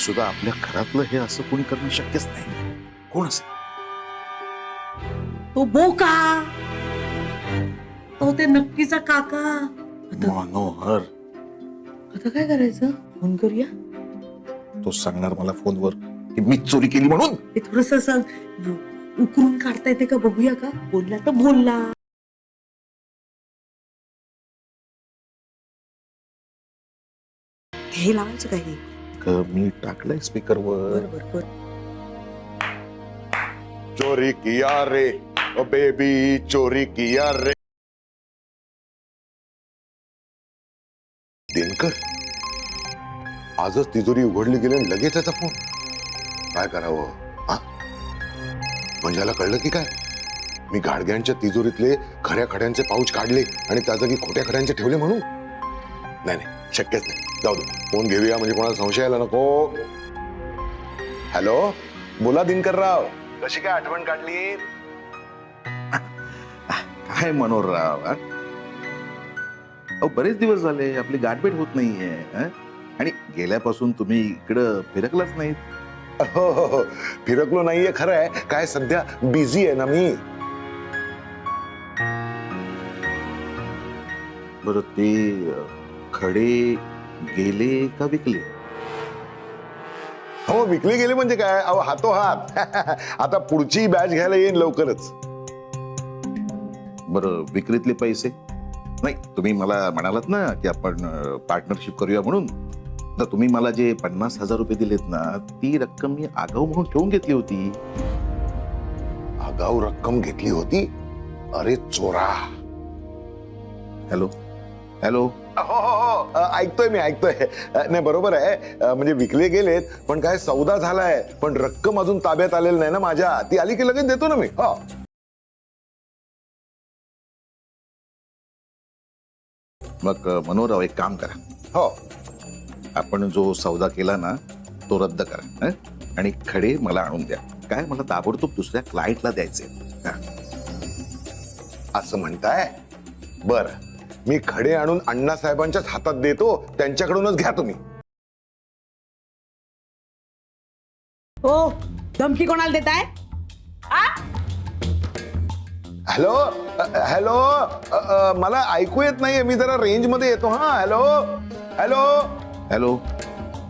वसुधा, आपल्या घरातलं हे असं कोणी करणं शक्यच नाही. कोण असेल? तो बोका, तो ते नक्कीचा काका. मनोहर, आता काय करायचं? फोन करूया. तो सांगणार मला फोनवर की मी चोरी केली म्हणून. ते थोडस असं उकरून काढता येते का बघूया का? बोलला तर बोलला. हे लावायचं काही मी टाकलंय स्पीकरवर. बरोबर. चोरी किया रे ओ बेबी, चोरी किया रे. दिनकर आजच तिजोरी उघडली गेली आणि लगेच त्याचा फोन. काय करावं? म्हणजे याला कळलं की काय मी गाडग्यांच्या तिजोरीतले खऱ्या खड्यांचे पाऊच काढले आणि त्या जागी खोट्या खड्यांचे ठेवले म्हणून? नाही नाही, शक्यच नाही. जाऊ दे, फोन घेऊया म्हणजे कोणाला संशय यायला नको. हॅलो, बोला दिनकरराव, कशी काय आठवण काढली? काय मनोहरराव, बरेच दिवस झाले आपली गाठभेट होत नाहीये आणि गेल्यापासून तुम्ही इकडं फिरकलाच नाहीत. हो, फिरकलो नाहीये खरं आहे. काय सध्या बिझी आहे ना मी. बरं, ते खडे गेले का विकले? हो, विकले गेले म्हणजे काय, अहो हातोहात. आता पुढची बॅच घ्यायला येईन लवकरच. बरं, विक्रीतले पैसे? नाही, तुम्ही मला म्हणालात ना की आपण पार्टनरशिप करूया म्हणून. तर तुम्ही मला जे 50,000 रुपये दिलेत ना, ती रक्कम मी आगाऊ म्हणून ठेवून घेतली होती. आगाऊ रक्कम घेतली होती? अरे चोरा. हॅलो हॅलो, हो, ऐकतोय मी, ऐकतोय. नाही, बरोबर आहे, म्हणजे विकले गेलेत, पण काय सौदा झालाय, पण रक्कम अजून ताब्यात आलेली नाही ना माझ्या. ती आली की लगेच देतो ना मी. हो, मग मनोहरराव, एक काम करा. हो, आपण जो सौदा केला ना तो रद्द करा आणि खडे मला आणून द्या. काय, मला ताबडतोब दुसऱ्या क्लायंटला द्यायचे. असं म्हणताय? बर, मी खडे आणून अण्णासाहेबांच्याच हातात देतो, त्यांच्याकडूनच घ्या तुम्ही. हो, धमकी कोणाला देताय? हॅलो हॅलो, मला ऐकू येत नाहीये, मी जरा रेंज मध्ये येतो. हा, hello hello hello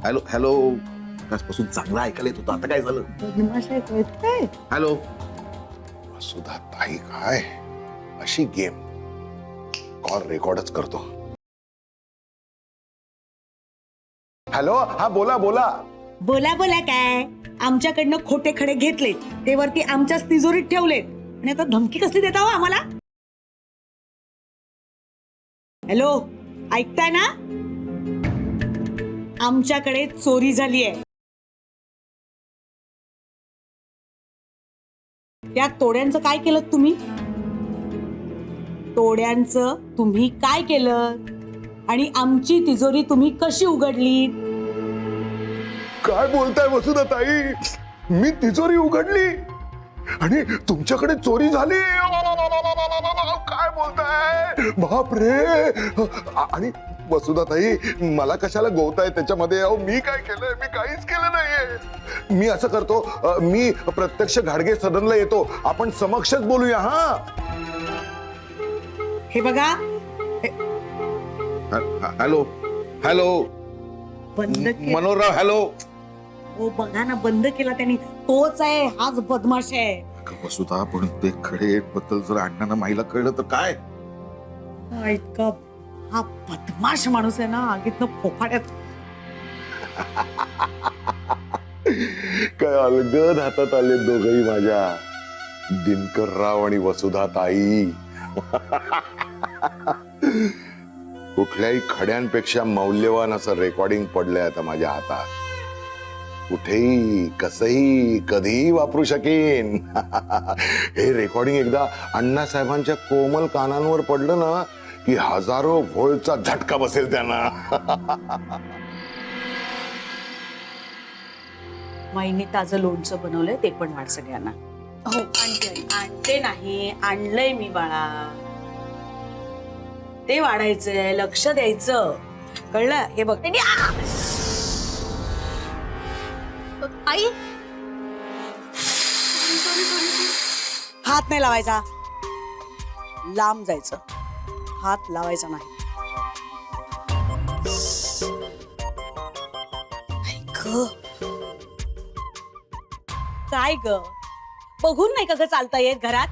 hello hello. आजपासून चांगला ऐकायला येत होतं, आता काय झालं? हॅलो. वसुधा ताई, काय अशी गेम? कॉल रेकॉर्डच करतो. हॅलो, हा, बोला बोला. बोला काय? आमच्याकडनं खोटे खडे घेतलेत, ते वरती आमच्याच तिजोरीत ठेवलेत आणि आता धमकी कसली देता हो आम्हाला? हॅलो, ऐकताय ना? आमच्याकडे चोरी झाली आहे. त्या तोड्यांचं काय केलं तुम्ही? तोड्यांचं तुम्ही काय केलं आणि आमची तिजोरी तुम्ही कशी उघडली? काय बोलताय वसुधा ताई? मी तिजोरी उघडली आणि तुमच्याकडे चोरी झाली? काय बोलताय? बापरे. आणि वसुधा ताई, मला कशाला गोवताय त्याच्यामध्ये? अहो, मी काय केलंय? मी काहीच केलं नाहीये. मी असं करतो, मी प्रत्यक्ष घाडगे सदनला येतो, आपण समक्षच बोलूया. हा, हे बघा. हॅलो हॅलो, बंद मनोहरराव, हॅलो. हो, बघा ना, बंद केला त्यांनी. तोच आहे, हाच बदमाश आहे. वसुधा, पण ते खडे बद्दल जर अण्णांना माईला कळलं तर काय? इतका हा बदमाश माणूस आहे ना, आगीतनं फोफाड्यात. काय अलगद हातात आले दोघही माझ्या, दिनकरराव आणि वसुधा ताई. कुठल्याही खड्यांपेक्षा मौल्यवान असं रेकॉर्डिंग पडलंय आता माझ्या हातात. कुठेही, कसही, कधीही वापरू शकेन. हे रेकॉर्डिंग एकदा अण्णासाहेबांच्या कोमल कानांवर पडलं ना की हजारो व्होल्टचा झटका बसेल त्यांना. माईने ताजं लोणचं बनवलंय, ते पण वाढ सगळ्यांना. हो, आणते नाही, आणलंय मी बाळा. ते वाढायचंय, लक्ष द्यायचं, कळलं? हे बघ. आई हात नाही लावायचा, लांब जायचं, हात लावायचा नाही. काय ग, बघून नाही का ग चालता येत घरात?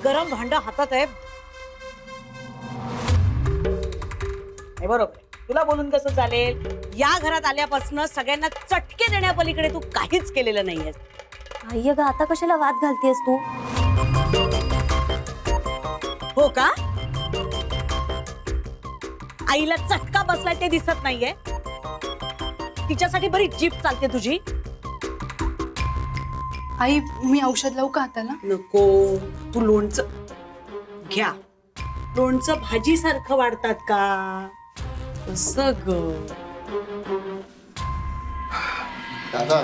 गरम भांड हातात आहे. बरोबर, तुला बोलून कसं चालेल? या घरात आल्यापासून सगळ्यांना चटके देण्यापलीकडे तू काहीच केलेलं नाहीयेस. आई अगं आता कशाला वाद घालतेस तू? हो का? आईला चटका बसलाय ते दिसत नाहीये? तिच्यासाठी बरी जीप चालते तुझी. आई मी औषध लावू का हाताला? नको, तू लोणचं घ्या. लोणचं भाजी सारखं वाढतात का? कसं ग? दादा,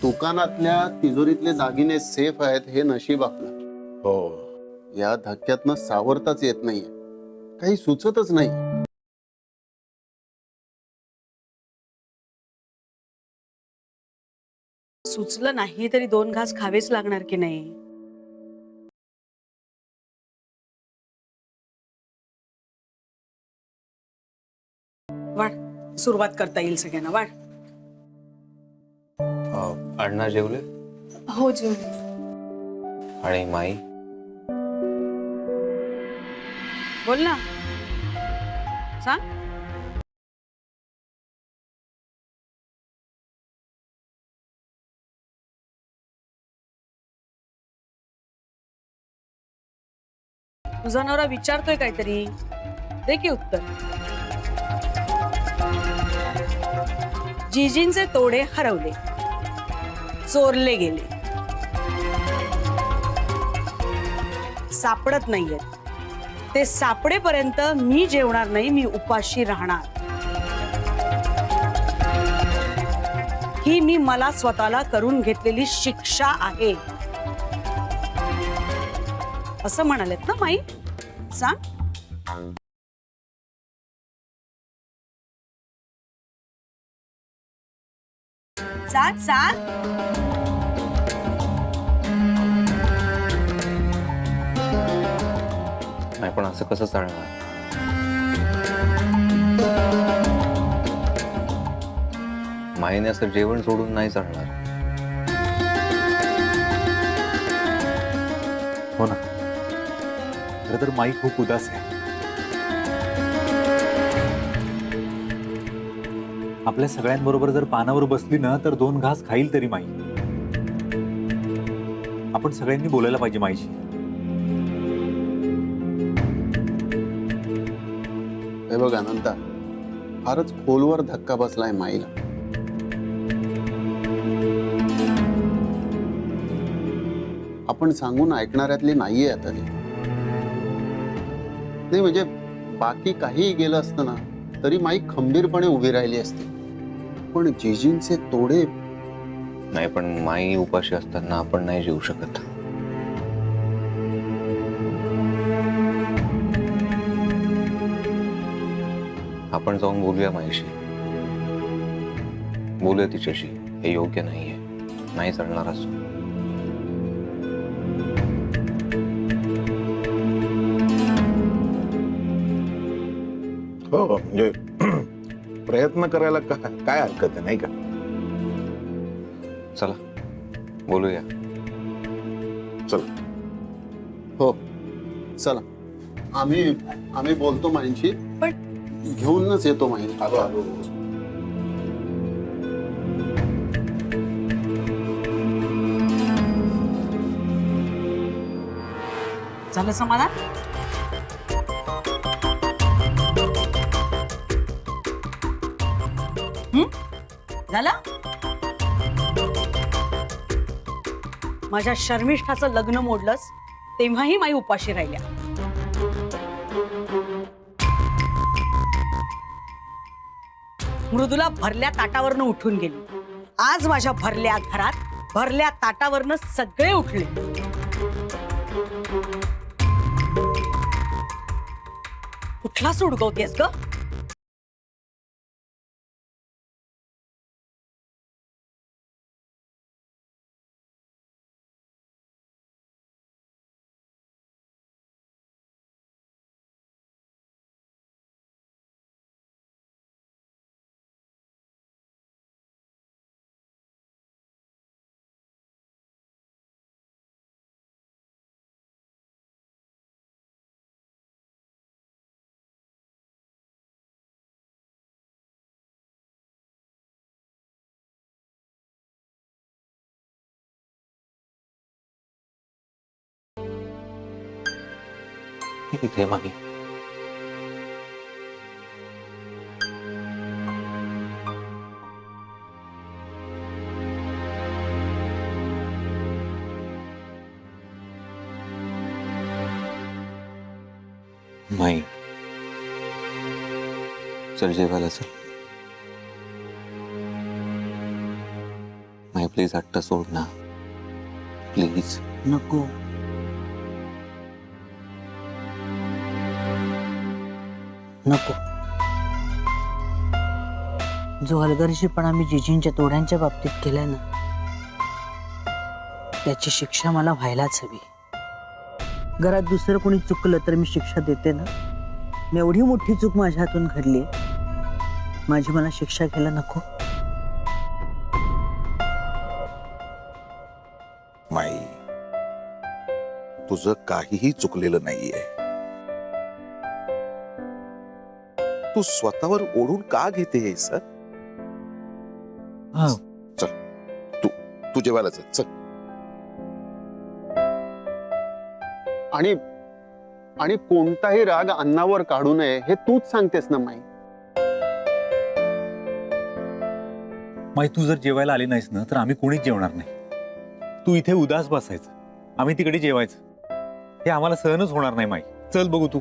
दुकानातल्या तिजोरीतले दागिने सेफ आहेत हे नशीब आपलं. हो, या धक्क्यातनं सावरताच येत नाहीये, काही सुचतच नाही. सुचलं नाही तरी 2 घास खावेच लागणार की नाही? वाढ, सुरुवात करता येईल सगळ्यांना. वाढ. अण्णा जेवले? हो जेवले. आणि माई? बोल ना, सांग. तुझा नवरा विचारतोय काहीतरी, दे की उत्तर. जिजींचे तोडे हरवले, चोरले गेले, सापडत नाहीयेत. ते सापडेपर्यंत मी जेवणार नाही, मी उपाशी राहणार. ही मी मला स्वतःला करून घेतलेली शिक्षा आहे, असं म्हणालेत ना माई? सांग. सांग सांग. नाही पण असं कसं चालणार? माईने असं जेवण सोडून नाही चालणार. हो ना, खरं तर माई खूप उदास आहे. आपल्या सगळ्यांबरोबर जर पानावर बसली ना तर 2 घास खाईल तरी माई. आपण सगळ्यांनी बोलायला पाहिजे माईशी. हे बघ अनंता, फारच खोलवर धक्का बसलाय माईला. आपण सांगून ऐकणाऱ्यातली नाहीये आता ती. नाही म्हणजे बाकी काहीही गेलं असतं ना तरी माई खंबीरपणे उभी राहिली असती, पण जिजींचे तोडे. नाही पण माई उपाशी असताना आपण नाही जेवू शकत. आपण जाऊन बोलूया माईशी, बोलूया तिच्याशी. हे योग्य नाहीये, नाही चालणार असं. हो म्हणजे प्रयत्न करायला काय हरकत आहे, नाही का? चला बोलूया. चल. हो चला, आम्ही बोलतो माईंशी, पण घेऊनच येतो माई. झालं समाधान? झालं? माझ्या शर्मिष्ठाचं लग्न मोडलंस तेव्हाही माई उपाशी राहिल्या. मृदुला भरल्या ताटावरनं उठून गेली. आज माझ्या भरल्या घरात भरल्या ताटावरनं सगळे उठले. कुठला उडगवतेस ग? इथे माही. माही, चल जेवायला चल. माही प्लीज हट्ट सोड ना, प्लीज. नको. नको. जो हलगर्जीपणा मी जिजींच्या तोड्यांच्या बाबतीत केलाय ना, त्याची शिक्षा मला व्हायलाच हवी. घरात दुसरं कोणी चुकलं तर मी शिक्षा देते ना. मी एवढी मोठी चूक माझ्या हातून घडली, माझी मला शिक्षा घ्यायला नको. माई, तुझं काहीही चुकलेलं नाहीये. तू स्वतःवर ओढून का घेतेस? हा. तू जेवायला चल. आणि आणि कोणताही राग अन्नावर काढू नये हे तूच सांगतेस ना माई. माई, तू जर जेवायला आली नाहीस ना तर आम्ही कोणीच जेवणार नाही. तू इथे उदास बसायचं, आम्ही तिकडे जेवायचं. हे आम्हाला सहनच होणार नाही माई. चल बघू तू.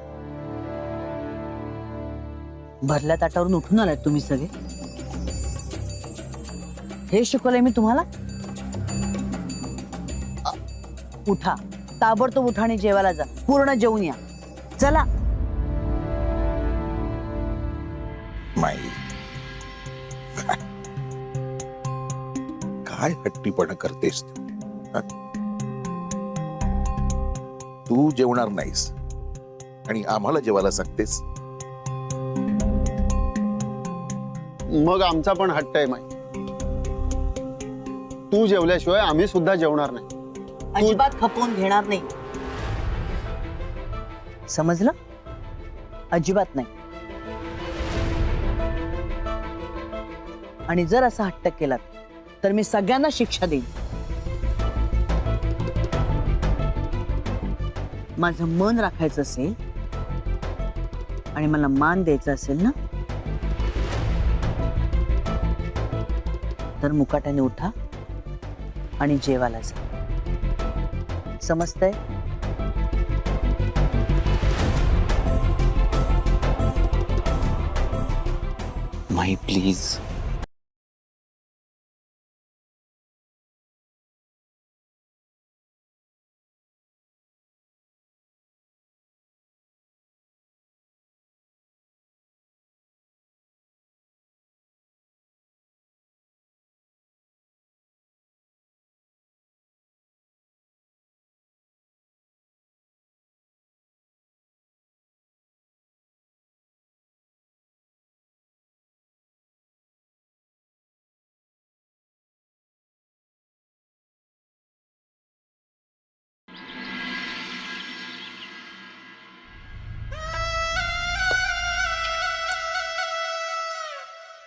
भरल्या ताटावरून उठून आलात तुम्ही सगळे. हे शिकवलंय मी तुम्हाला. उठा, ताबडतोब उठा आणि जेवायला जा. पूर्ण जेवून या. चला. माई, काय हट्टीपणा करतेस तू? हा? तू जेवणार नाहीस आणि आम्हाला जेवायला सांगतेस. मग आमचा पण हट्ट आहे माई. तू जेवल्याशिवाय आम्ही सुद्धा जेवणार नाही. अजिबात खपवून घेणार नाही. समजलं? अजिबात नाही. आणि जर असा हट्ट केलात तर मी सगळ्यांना शिक्षा देईन. माझं मन राखायचं असेल आणि मला मान द्यायचा असेल ना, तर मुकाट्याने उठा आणि जेवायला जा. समजतंय? माही प्लीज.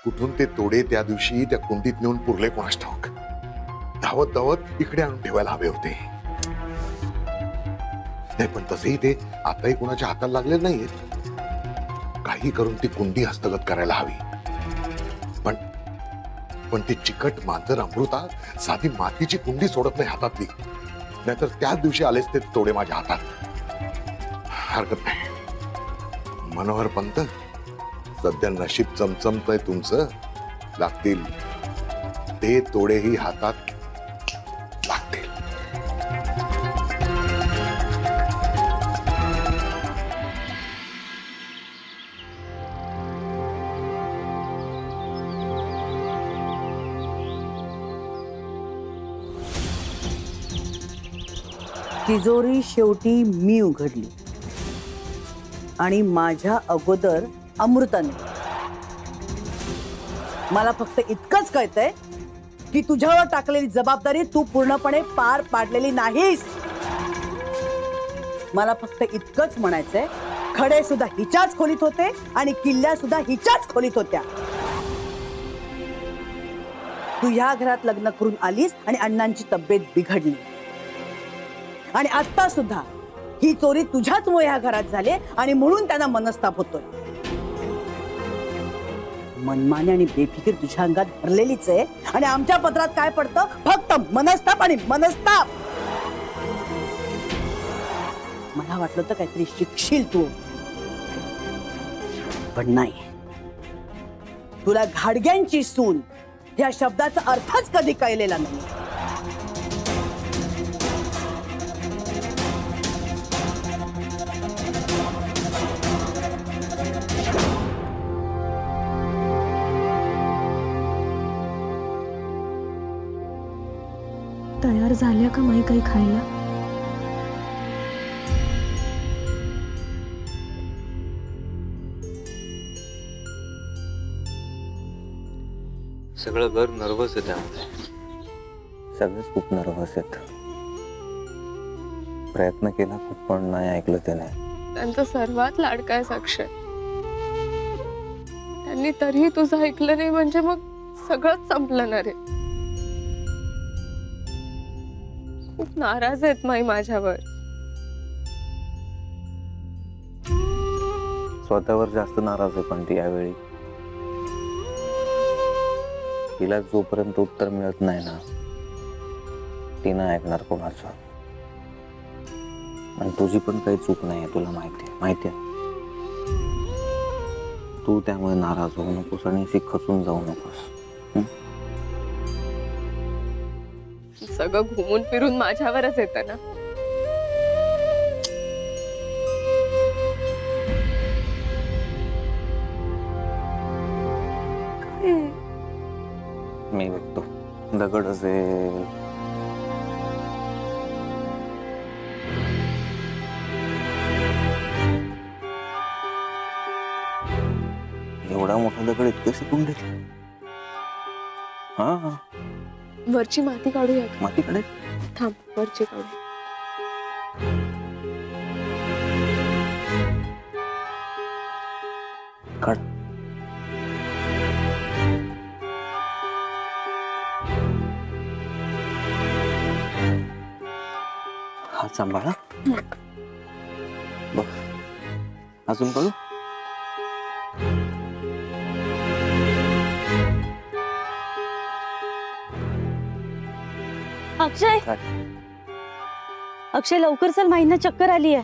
कुठून ते तोडे त्या दिवशी त्या कुंडीत नेऊन पुरले कोणास ठाऊक. धावत धावत इकडे आणून ठेवायला हवे होते. नाही पण तसेही ते आताही कोणाच्या हाताला लागले नाहीत. काही करून ती कुंडी हस्तगत करायला हवी. पण ती चिकट मांजर अमृता साधी मातीची कुंडी सोडत नाही हातातली. नाहीतर त्याच दिवशी आलेच ते तोडे माझ्या हातात. हरकत नाही. मनोहर पंत, सध्या नशीब चमचमतय तुमचं. लागतील ते तोडेही हातात लागतील. तिजोरी शेवटी मी उघडली आणि माझ्या अगोदर अमृताने. मला फक्त इतकंच कळतंय की तुझ्यावर टाकलेली जबाबदारी तू पूर्णपणे पार पाडलेली नाहीस. मला फक्त इतकंच म्हणायचंय, खडे सुद्धा हिच्याच खोलीत होते आणि किल्ल्या सुद्धा हिच्याच खोलीत होत्या. तू ह्या घरात लग्न करून आलीस आणि अण्णांची तब्येत बिघडली. आणि आता सुद्धा ही चोरी तुझ्याचमुळे ह्या घरात झाली आणि म्हणून त्यांना मनस्ताप होतोय. मनमानी आणि बेफिकीर तुझ्या अंगात भरलेलीच आहे आणि आमच्या पत्रात काय पडतं? फक्त मनस्ताप आणि मनस्ताप. मला वाटलं तर काहीतरी शिकशील तू, पण नाही. तुला घाडग्यांची सून या शब्दाचा अर्थच कधी कळलेला नाही. तयार झाल्या का माई काही खायला? सगळं घर नर्वस आहे त्यामध्ये. सगळेच खूप नर्वस आहेत. प्रयत्न केला खूप पण नाही ऐकलं त्याने. त्यांचा सर्वात लाडका आहे अक्षय. त्यांनी तरीही तुझं ऐकलं नाही म्हणजे मग सगळंच संपलं ना रे. खूप नाराज आहेत माई माझ्यावर. स्वतःवर जास्त नाराज आहे पण ती यावेळी. तिला जोपर्यंत उत्तर मिळत नाही ना ती नाही ऐकणार कोणाचं. आणि तुझी पण काही चूक नाही आहे, तुला माहिती आहे. तू त्यामुळे नाराज होऊ नकोस आणि अशी खचून जाऊ नकोस. सगळं घुमून फिरून माझ्यावरच येतं ना. मी बघतो दगड असेल. एवढा मोठा दगड इतकं शिकून देत. हा वरची माती काढूया का? मातीकडे थांब, वरची काढू. काढ. हात सांभाळा. बघ अजून काढू. अक्षय, अक्षय लवकर चल, माईंना चक्कर आली आहे.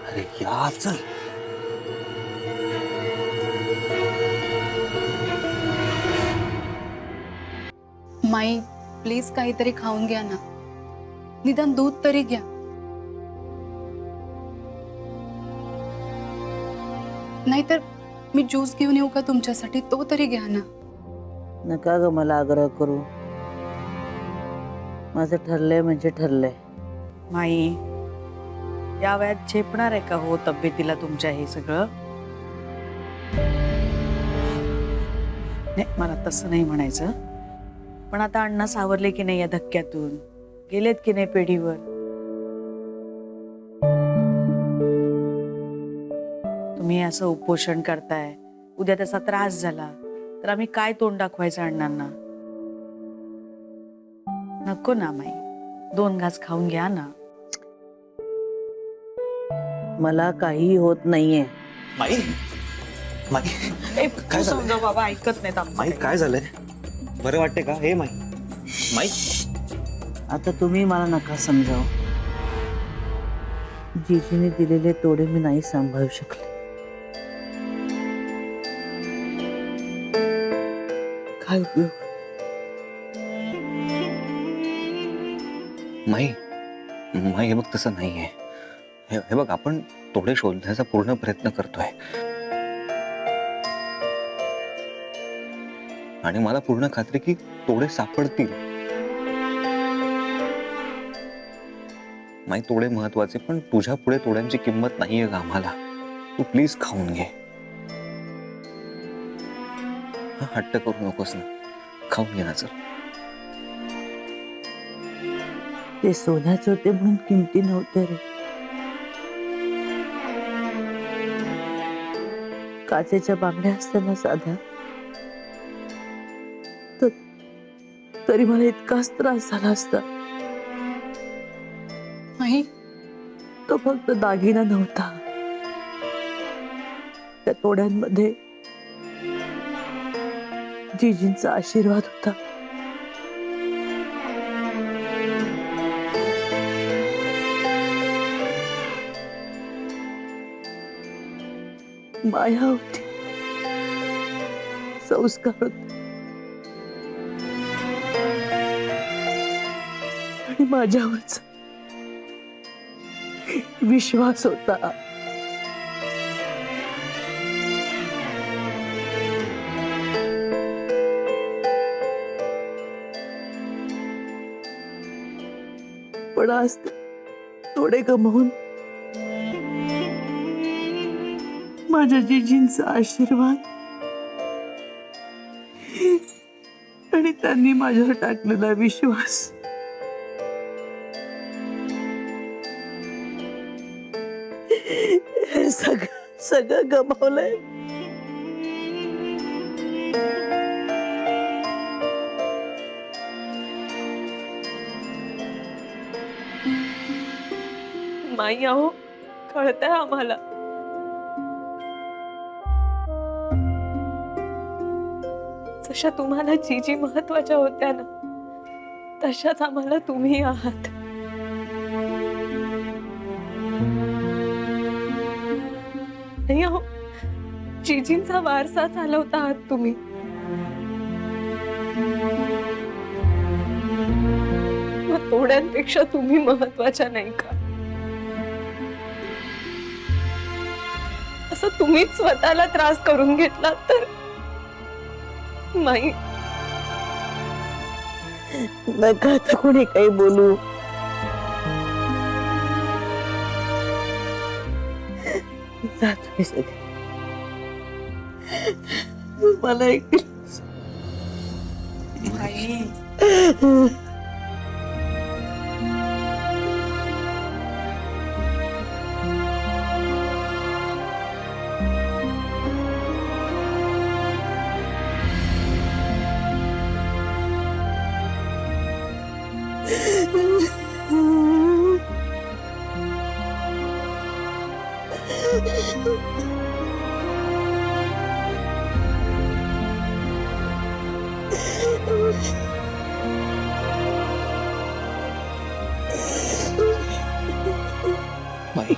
अरे या चल. माई प्लीज काहीतरी खाऊन घ्या ना. निदान दूध तरी घ्या. नाहीतर मी ज्यूस घेऊन येऊ का तुमच्यासाठी? तो तरी घ्या ना. नका ग मला आग्रह करू. माझं ठरलंय म्हणजे ठरलंय. माई या वयात झेपणार आहे का हो तब्येतीला तुमच्या हे सगळं? नाही, मला तसं नाही म्हणायचं. पण आता अण्णा सावरले की नाही या धक्क्यातून? गेलेत की नाही पेढीवर? तुम्ही असं उपोषण करताय, उद्या त्याचा त्रास झाला तर आम्ही काय तोंड दाखवायचं अण्णांना? नको ना माई, 2 घास खाऊन घ्या ना. मला काही होत नाहीये. माई काय झालं बाबा, ऐकत नाहीत. माई काय झालंय? बरं वाटते का? हे माई माई आता तुम्ही मला नका समजावं. जीजीने दिलेले तोडे मी नाही सांभाळू शकले. काय उपयोग? माई हे बघ तसं नाहीये. हे बघ आपण तोडे शोधण्याचा पूर्ण प्रयत्न करतोय आणि मला पूर्ण खात्री की तोडे सापडतील. माई तोडे महत्वाचे पण तुझ्या पुढे तोड्यांची किंमत नाहीये का आम्हाला? तू प्लीज खाऊन घे. हट्ट करू नकोस ना, खाऊन घे ना. चल. ते सोन्याचे होते म्हणून किमती नव्हते रे. काचेच्या बांगड्या असताना साध्या तरी मला इतकाच त्रास झाला असता. माही तो फक्त दागिना नव्हता, त्या तोड्यांमध्ये जीजींचा आशीर्वाद होता. माया होती, संस्कार होते आणि माझ्यावरचा विश्वास होता. पण आज ते थोडे गमावून माझ्या जीजींचा आशीर्वाद आणि त्यांनी माझ्यावर टाकलेला विश्वास हे सगळं गमावलंय. माई अहो कळतंय आम्हाला. जशा तुम्हाला जीजी महत्वाच्या होत्या ना, तशाच आम्हाला तुम्ही आहात. नाही अहो, जीजींचा वारसा चालवता आहात तुम्ही. मग तोड्यांपेक्षा तुम्ही महत्वाच्या नाही का? असं तुम्हीच स्वतःला त्रास करून घेतला तर माई. नका आता कोणी काही बोलू. जा तुम्ही सगळे. मला एक माई